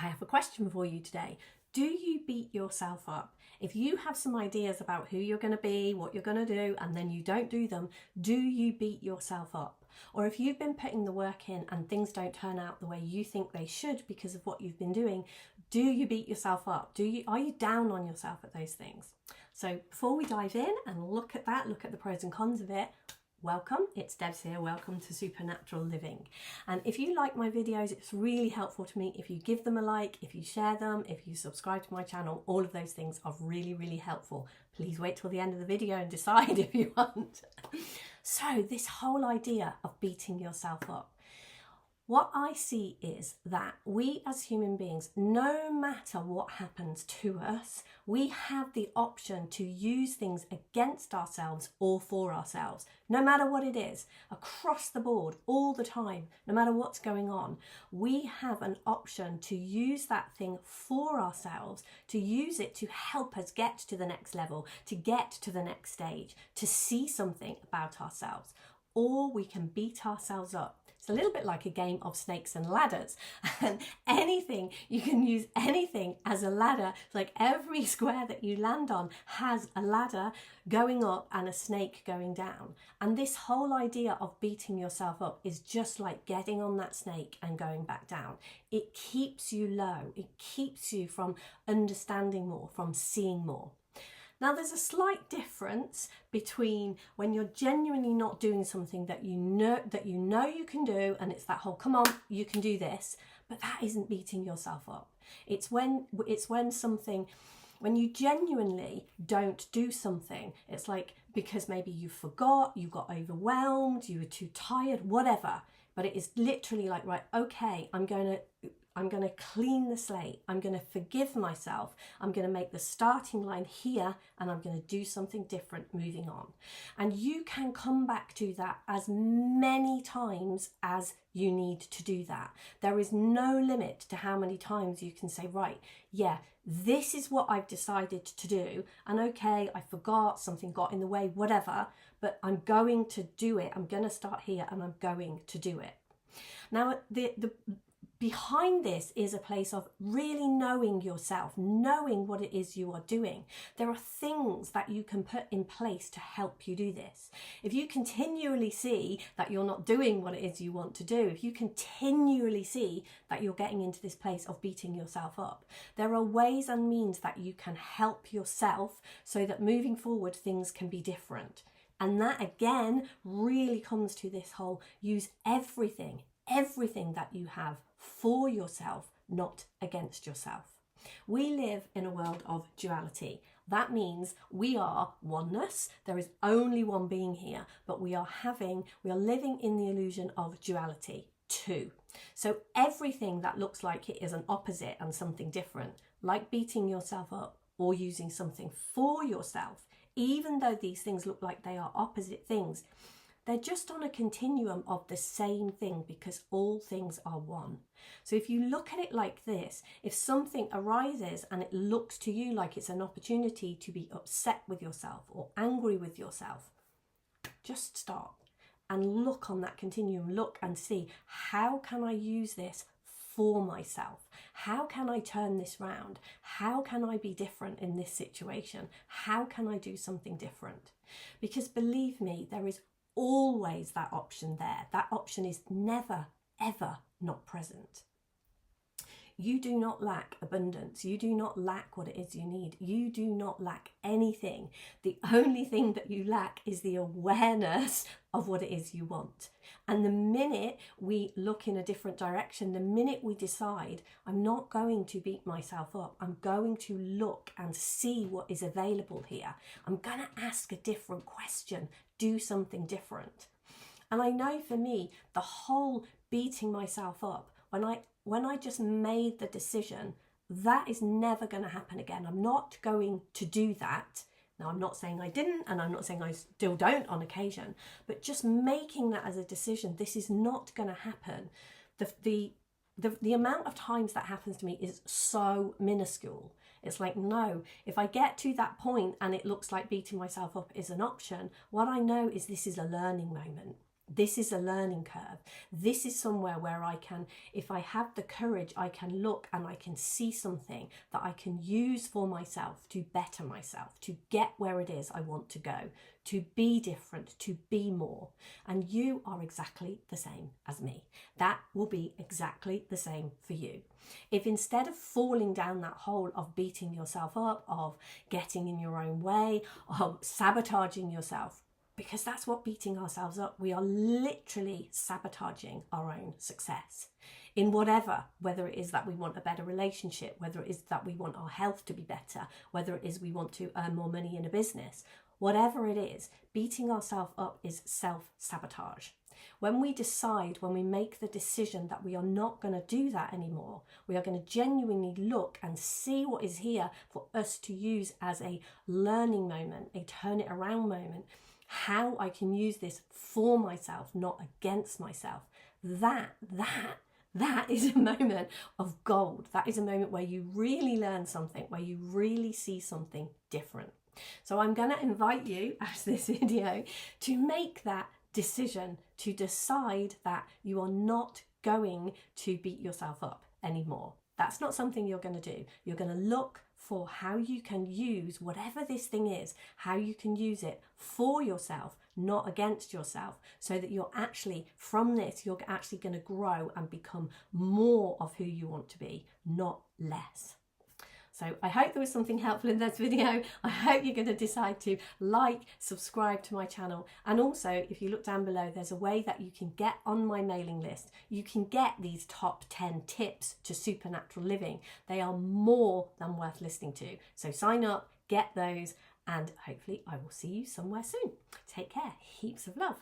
I have a question for you today. Do you beat yourself up? If you have some ideas about who you're going to be, what you're going to do, and then you don't do them, do you beat yourself up? Or if you've been putting the work in and things don't turn out the way you think they should because of what you've been doing, do you beat yourself up? Are you down on yourself at those things? So before we dive in and look at that, look at the pros and cons of it, welcome, it's Debs here, welcome to Supernatural Living. And if you like my videos, it's really helpful to me if you give them a like, if you share them, if you subscribe to my channel, all of those things are really, really helpful. Please wait till the end of the video and decide if you want. So this whole idea of beating yourself up, what I see is that we as human beings, no matter what happens to us, we have the option to use things against ourselves or for ourselves, no matter what it is, across the board, all the time, no matter what's going on. We have an option to use that thing for ourselves, to use it to help us get to the next level, to get to the next stage, to see something about ourselves, or we can beat ourselves up. It's a little bit like a game of snakes and ladders, and you can use anything as a ladder. It's like every square that you land on has a ladder going up and a snake going down. And this whole idea of beating yourself up is just like getting on that snake and going back down. It keeps you low. It keeps you from understanding more, from seeing more. Now, there's a slight difference between when you're genuinely not doing something that you know you can do, and it's that whole, come on, you can do this, but that isn't beating yourself up. It's when you genuinely don't do something. It's like because maybe you forgot, you got overwhelmed, you were too tired, whatever. But it is literally like, right, okay, I'm going to clean the slate. I'm going to forgive myself. I'm going to make the starting line here, and I'm going to do something different moving on. And you can come back to that as many times as you need to do that. There is no limit to how many times you can say, right, yeah, this is what I've decided to do. And okay, I forgot, something got in the way, whatever, but I'm going to do it. I'm going to start here and I'm going to do it. Now, behind this is a place of really knowing yourself, knowing what it is you are doing. There are things that you can put in place to help you do this. If you continually see that you're not doing what it is you want to do, if you continually see that you're getting into this place of beating yourself up, there are ways and means that you can help yourself so that moving forward things can be different. And that again really comes to this whole use everything that you have for yourself, not against yourself. We live in a world of duality. That means we are oneness. There is only one being here, but we are living in the illusion of duality too. So everything that looks like it is an opposite and something different, like beating yourself up or using something for yourself, even though these things look like they are opposite things, they're just on a continuum of the same thing because all things are one. So if you look at it like this, if something arises and it looks to you like it's an opportunity to be upset with yourself or angry with yourself, just stop and look on that continuum. Look and see, how can I use this for myself? How can I turn this round? How can I be different in this situation? How can I do something different? Because believe me, there is always that option there. That option is never, ever not present. You do not lack abundance. You do not lack what it is you need. You do not lack anything. The only thing that you lack is the awareness of what it is you want. And the minute we look in a different direction, the minute we decide, I'm not going to beat myself up, I'm going to look and see what is available here. I'm going to ask a different question, do something different. And I know for me, the whole beating myself up, when I just made the decision, that is never going to happen again. I'm not going to do that. Now, I'm not saying I didn't, and I'm not saying I still don't on occasion, but just making that as a decision, this is not going to happen. The amount of times that happens to me is so minuscule. It's like, no, if I get to that point and it looks like beating myself up is an option, what I know is this is a learning moment. This is a learning curve. This is somewhere where I can, if I have the courage, I can look and I can see something that I can use for myself to better myself, to get where it is I want to go, to be different, to be more. And you are exactly the same as me. That will be exactly the same for you. If instead of falling down that hole of beating yourself up, of getting in your own way, of sabotaging yourself, because that's what beating ourselves up, we are literally sabotaging our own success in whatever, whether it is that we want a better relationship, whether it is that we want our health to be better, whether it is we want to earn more money in a business, whatever it is, beating ourselves up is self-sabotage. When we decide, when we make the decision that we are not going to do that anymore, we are going to genuinely look and see what is here for us to use as a learning moment, a turn it around moment, how I can use this for myself, not against myself. That is a moment of gold. That is a moment where you really learn something, where you really see something different. So I'm going to invite you, as this video, to make that decision, to decide that you are not going to beat yourself up anymore. That's not something you're going to do. You're going to look for how you can use whatever this thing is, how you can use it for yourself, not against yourself, so that you're actually, from this, you're actually going to grow and become more of who you want to be, not less. So I hope there was something helpful in this video. I hope you're going to decide to like, subscribe to my channel. And also, if you look down below, there's a way that you can get on my mailing list. You can get these top 10 tips to supernatural living. They are more than worth listening to. So sign up, get those, and hopefully I will see you somewhere soon. Take care. Heaps of love.